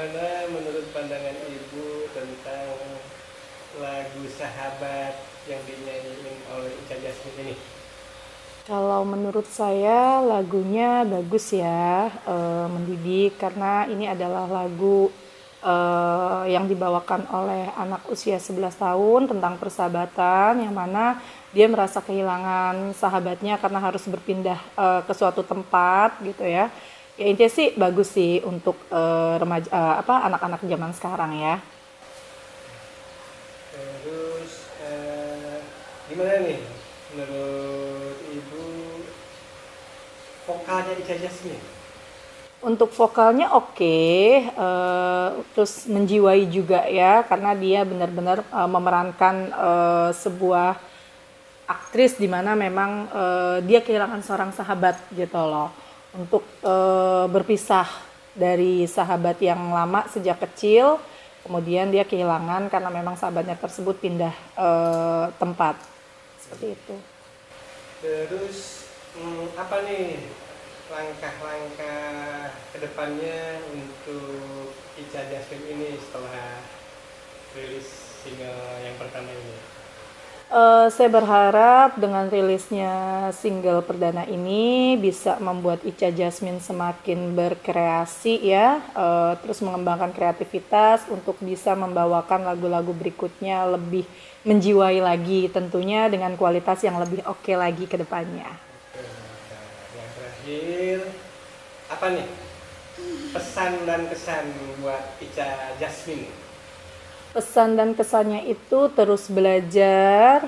Bagaimana menurut pandangan Ibu tentang lagu Sahabat yang dinyanyiin oleh Ica Jasmine ini? Kalau menurut saya lagunya bagus ya, mendidik karena ini adalah lagu yang dibawakan oleh anak usia 11 tahun tentang persahabatan yang mana dia merasa kehilangan sahabatnya karena harus berpindah ke suatu tempat gitu ya. Ya intinya sih bagus sih untuk remaja anak-anak zaman sekarang ya. Terus gimana nih menurut Ibu vokalnya Ica Jasmine? Untuk vokalnya oke, terus menjiwai juga ya, karena dia benar-benar memerankan sebuah aktris di mana memang dia kehilangan seorang sahabat gitu loh. Untuk berpisah dari sahabat yang lama sejak kecil, kemudian dia kehilangan karena memang sahabatnya tersebut pindah tempat. Seperti itu. Terus apa nih langkah-langkah kedepannya untuk Ica Jasmine ini setelah rilis single yang pertama ini? Saya berharap dengan rilisnya single perdana ini bisa membuat Ica Jasmine semakin berkreasi ya, terus mengembangkan kreativitas untuk bisa membawakan lagu-lagu berikutnya lebih menjiwai lagi tentunya dengan kualitas yang lebih oke lagi ke depannya. Nah, yang terakhir apa nih pesan dan kesan buat Ica Jasmine? Pesan dan kesannya itu terus belajar,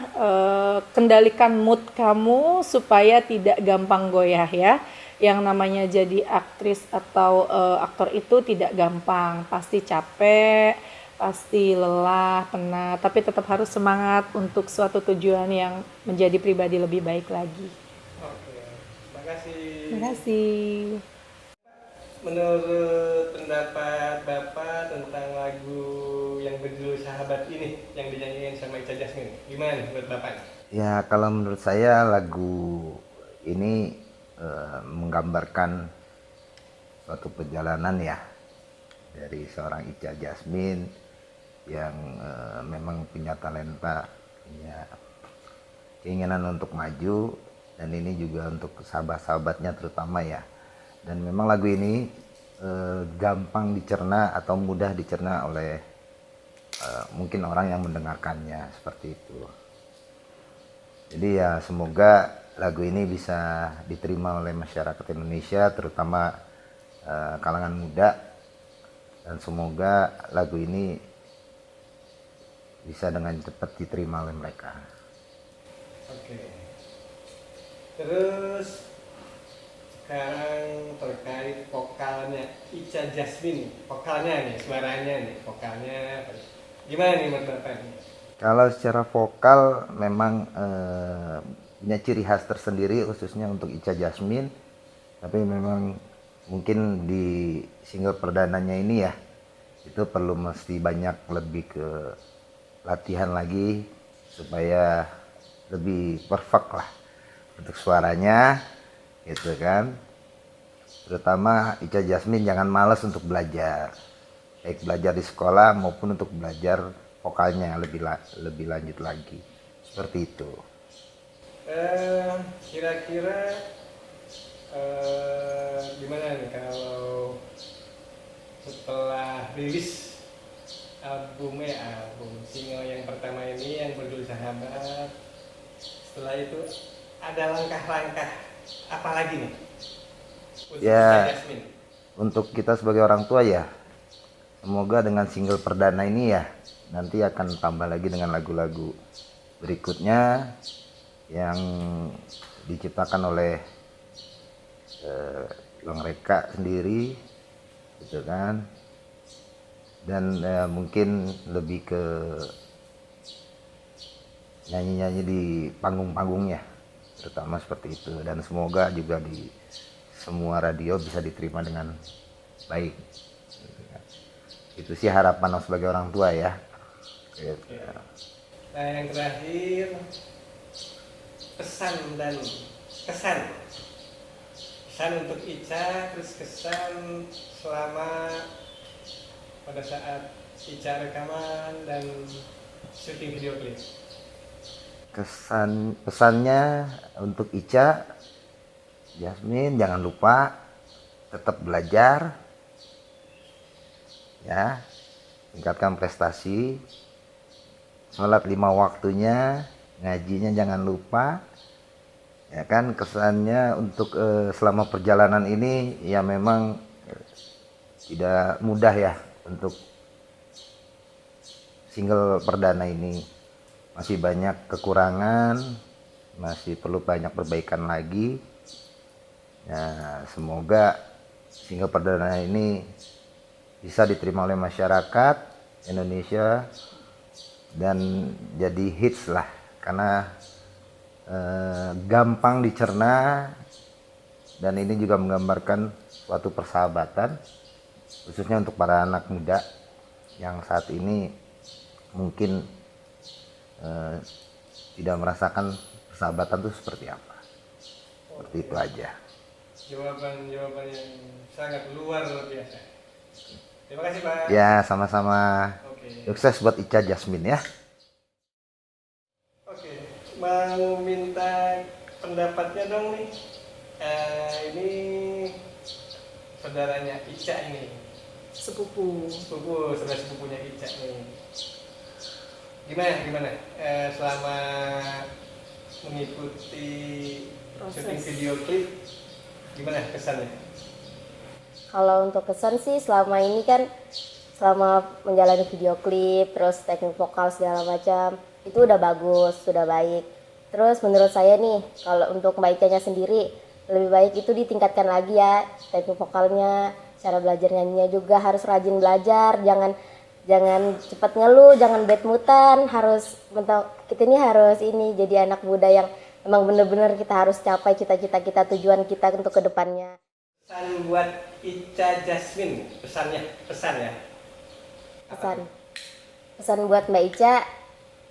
kendalikan mood kamu supaya tidak gampang goyah ya. Yang namanya jadi aktris atau aktor itu tidak gampang, pasti capek, pasti lelah, penat, tapi tetap harus semangat untuk suatu tujuan yang menjadi pribadi lebih baik lagi. Oke, terima kasih. Terima kasih. Menurut pendapat Bapak tentang lagu yang berjudul Sahabat ini yang dinyanyiin sama Ica Jasmine, gimana menurut Bapak? Ya, kalau menurut saya lagu ini menggambarkan suatu perjalanan ya dari seorang Ica Jasmine yang memang punya talenta, punya keinginan untuk maju, dan ini juga untuk sahabat-sahabatnya terutama ya. Dan memang lagu ini gampang dicerna atau mudah dicerna oleh mungkin orang yang mendengarkannya seperti itu. Jadi ya semoga lagu ini bisa diterima oleh masyarakat Indonesia terutama kalangan muda, dan semoga lagu ini bisa dengan cepat diterima oleh mereka. Oke. Terus sekarang terkait vokalnya Ica Jasmine, vokalnya nih, suaranya nih, vokalnya gimana nih menurut Bapak nih? Kalau secara vokal memang punya ciri khas tersendiri khususnya untuk Ica Jasmine, tapi memang mungkin di single perdananya ini ya itu perlu mesti banyak lebih ke latihan lagi supaya lebih perfect lah untuk suaranya gitu kan. Terutama Ica Jasmine jangan malas untuk belajar, baik belajar di sekolah maupun untuk belajar vokalnya yang lebih lanjut lagi seperti itu. Kira-kira gimana nih kalau setelah rilis album single yang pertama ini yang berjudul Sahabat, setelah itu ada langkah-langkah apa lagi nih untuk Ya, Jasmine? untuk kita sebagai orang tua ya, semoga dengan single perdana ini ya nanti akan tambah lagi dengan lagu-lagu berikutnya yang diciptakan oleh Bang Reka sendiri gitu kan, dan mungkin lebih ke nyanyi-nyanyi di panggung-panggungnya terutama seperti itu, dan semoga juga di semua radio bisa diterima dengan baik. Itu sih harapan sebagai orang tua ya. Oke. Nah yang terakhir pesan dan kesan untuk Ica, terus kesan selama pada saat Ica rekaman dan syuting video klip? Pesannya untuk Ica, Jasmine, jangan lupa tetap belajar, ya, tingkatkan prestasi, sholat 5 waktunya, ngajinya jangan lupa, ya kan. Kesannya untuk selama perjalanan ini ya memang tidak mudah ya untuk single perdana ini, masih banyak kekurangan, masih perlu banyak perbaikan lagi. Ya, semoga single perdana ini bisa diterima oleh masyarakat Indonesia dan jadi hits lah, karena gampang dicerna dan ini juga menggambarkan suatu persahabatan khususnya untuk para anak muda yang saat ini mungkin tidak merasakan persahabatan itu seperti apa. Seperti itu aja. Jawaban yang sangat luar biasa. Terima kasih Pak. Ya, sama-sama. Oke. Sukses buat Ica Jasmine ya. Oke, mau minta pendapatnya dong nih. Ini saudaranya Ica ini, Sepupu. saudara sepupunya Ica nih. Gimana? Selama mengikuti syuting video klip, gimana kesannya? Kalau untuk kesan sih selama ini kan, selama menjalani video klip, terus teknik vokal segala macam, itu udah bagus, sudah baik. Terus menurut saya nih, kalau untuk Mbak Icanya sendiri, lebih baik itu ditingkatkan lagi ya, teknik vokalnya, cara belajar nyanyinya juga harus rajin belajar, jangan cepat ngeluh, jangan bad moodan, kita ini harus jadi anak muda yang emang bener-bener kita harus capai cita-cita kita, tujuan kita untuk kedepannya. Pesan buat Ica Jasmine, pesan ya. Pesan buat Mbak Ica,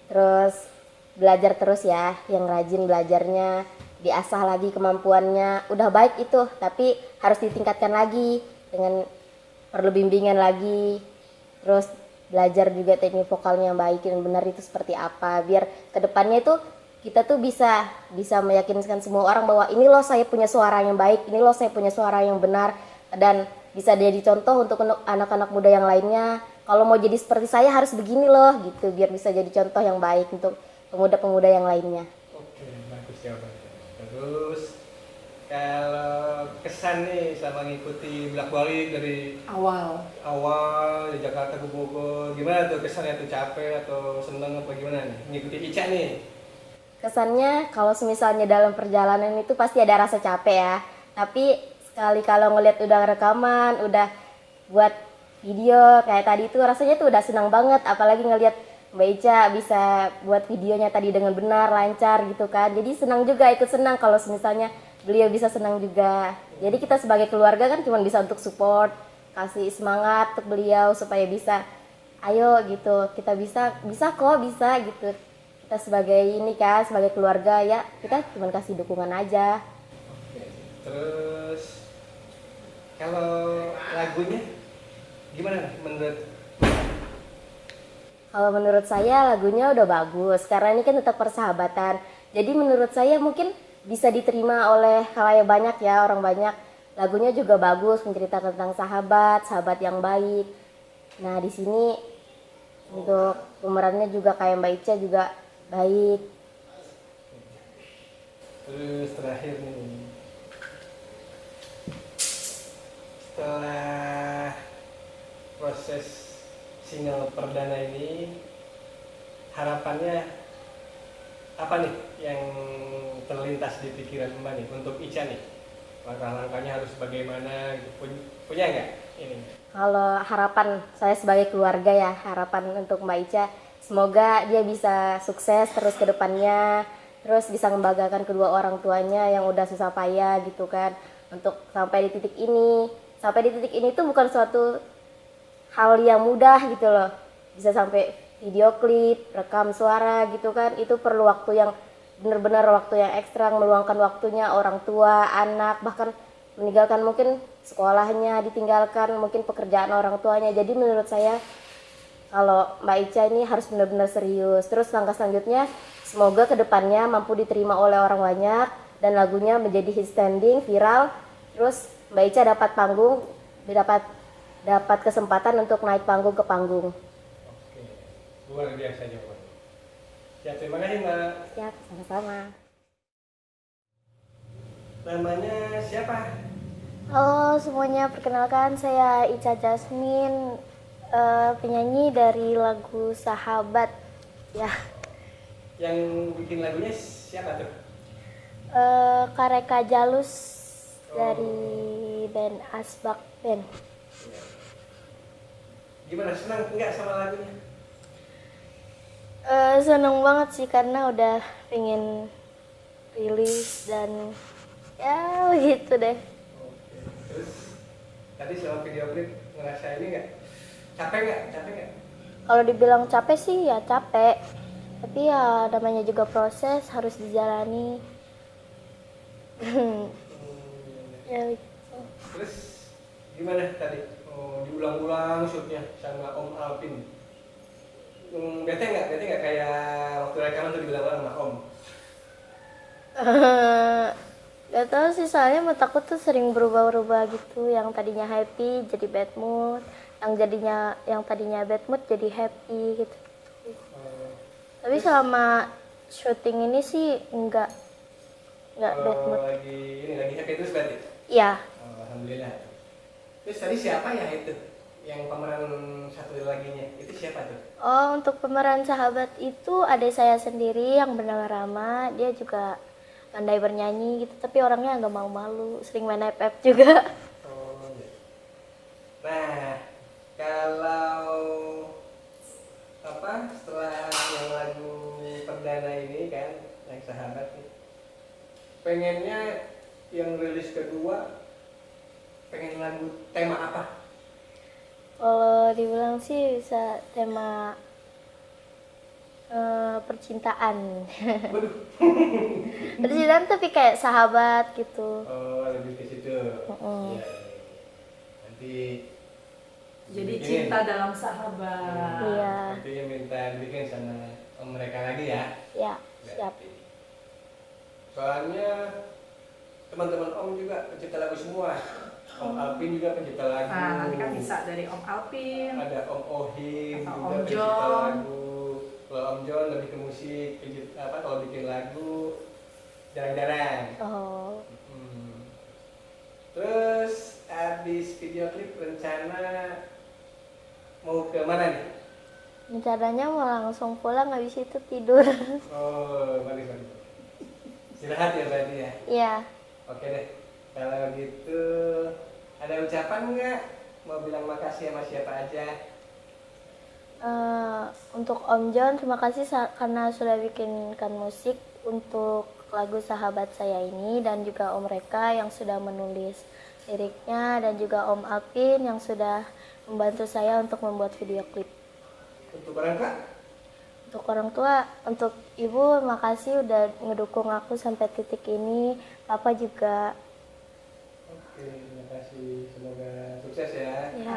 terus belajar terus ya, yang rajin belajarnya, diasah lagi kemampuannya. Udah baik itu, tapi harus ditingkatkan lagi dengan perlu bimbingan lagi. Terus belajar juga teknik vokalnya yang baik dan benar itu seperti apa, biar kedepannya itu kita tuh bisa meyakinkan semua orang bahwa ini loh saya punya suara yang baik, ini loh saya punya suara yang benar, dan bisa jadi contoh untuk anak-anak muda yang lainnya. Kalau mau jadi seperti saya harus begini loh gitu, biar bisa jadi contoh yang baik untuk pemuda-pemuda yang lainnya. Oke, bagus jawabannya. Terus kalau kesan nih selama ngikuti bolak-balik dari Awal. awal di Jakarta ke Bogor, gimana tuh kesannya, tuh capek atau seneng apa gimana nih ngikuti Ica nih? Kesannya kalau misalnya dalam perjalanan itu pasti ada rasa capek ya, tapi sekali kalau ngelihat udah rekaman, udah buat video kayak tadi itu rasanya tuh udah senang banget, apalagi ngelihat Mbak Ica bisa buat videonya tadi dengan benar, lancar gitu kan, jadi senang juga, ikut senang kalau misalnya beliau bisa senang juga. Jadi kita sebagai keluarga kan cuma bisa untuk support, kasih semangat untuk beliau supaya bisa, ayo gitu, kita bisa kok, bisa gitu. Kita sebagai keluarga ya, kita cuma kasih dukungan aja. Oke. Terus kalau lagunya gimana menurut? Kalau menurut saya lagunya udah bagus, karena ini kan tetap persahabatan. Jadi menurut saya mungkin bisa diterima oleh khalayak banyak ya, orang banyak. Lagunya juga bagus, menceritakan tentang sahabat yang baik. Nah di sini untuk pemerannya juga kayak Mbak Ica juga baik. Terus terakhir nih, setelah proses single perdana ini, harapannya apa nih yang terlintas di pikiran Mbak nih untuk Ica nih? Langkah-langkahnya harus bagaimana? Punya nggak ini? Kalau harapan saya sebagai keluarga ya, harapan untuk Mbak Ica, semoga dia bisa sukses terus ke depannya, terus bisa membanggakan kedua orang tuanya yang udah susah payah gitu kan, untuk sampai di titik ini. Sampai di titik ini tuh bukan suatu hal yang mudah gitu loh. Bisa sampai video klip, rekam suara gitu kan, itu perlu waktu yang benar-benar waktu yang ekstra, meluangkan waktunya orang tua, anak, bahkan meninggalkan mungkin sekolahnya, ditinggalkan mungkin pekerjaan orang tuanya. Jadi menurut saya kalau Mbak Ica ini harus benar-benar serius. Terus langkah selanjutnya semoga kedepannya mampu diterima oleh orang banyak dan lagunya menjadi hit standing, viral. Terus Mbak Ica dapat panggung, dapat kesempatan untuk naik panggung ke panggung. Oke, luar biasa jawabannya. Ya, terima kasih Mbak. Siap, sama-sama. Namanya siapa? Halo semuanya, perkenalkan saya Ica Jasmine, penyanyi dari lagu Sahabat. Ya, Yang bikin lagunya siapa tuh? Kareka Jalus dari band Asbak Band. Gimana, senang nggak sama lagunya? Seneng banget sih karena udah pengen rilis dan ya begitu deh. Oke. Terus tadi selama video klip ngerasa ini nggak? Capek nggak? Capek nggak? Kalau dibilang capek sih ya capek, tapi ya namanya juga proses harus dijalani. Ya begitu. Terus gimana tadi? Oh, diulang-ulang shootnya sama Om Alvin. Bete nggak kayak waktu rekaman tuh dibilang sama Om? Gak tau sih, soalnya mood aku tuh sering berubah-ubah gitu. Yang tadinya happy jadi bad mood, yang tadinya bad mood jadi happy gitu. Tapi selama syuting ini sih enggak bad mood. Lagi happy terus berarti? Iya. Oh, alhamdulillah. Terus tadi siapa ya itu? Yang pemeran satu laginya itu siapa tuh? Oh, untuk pemeran Sahabat itu adik saya sendiri yang bernama Rama. Dia juga pandai bernyanyi gitu, tapi orangnya nggak mau malu, sering main FF juga. Oh, iya. Nah, kalau setelah yang lagu perdana ini kan, yang Sahabat nih, pengennya yang rilis kedua pengen lagu tema apa? Kalau dibilang sih bisa tema percintaan. Waduh. Percintaan tapi kayak sahabat gitu. Oh, lebih ke situ. Iya. Nanti Jadi dibikin. cinta dalam sahabat. Iya. Nanti minta bikin sama mereka lagi ya. Ya, siap. Soalnya teman-teman Om juga pencipta lagu semua. Om Alvin juga pencipta lagu. Nah, nanti kan bisa dari Om Alvin. Ada Om Ohim Atau juga Om pencipta John. lagu. Kalau Om John lebih ke musik, kalau bikin lagu jarang-jarang. Oh, Terus habis video klip rencana mau ke mana nih? rencananya mau langsung pulang, habis itu tidur. Oh, balik. Istirahat ya berarti ya? Iya. Oke deh. Kalau gitu ada ucapan nggak? Mau bilang makasih sama siapa aja? Untuk Om John, terima kasih karena sudah bikinkan musik untuk lagu Sahabat Saya ini, dan juga Om Reka yang sudah menulis liriknya, dan juga Om Alvin yang sudah membantu saya untuk membuat video klip. Untuk orang tua? Untuk orang tua, untuk ibu makasih udah ngedukung aku sampai titik ini. Papa juga. Oke, terima kasih. Semoga sukses ya. Ya,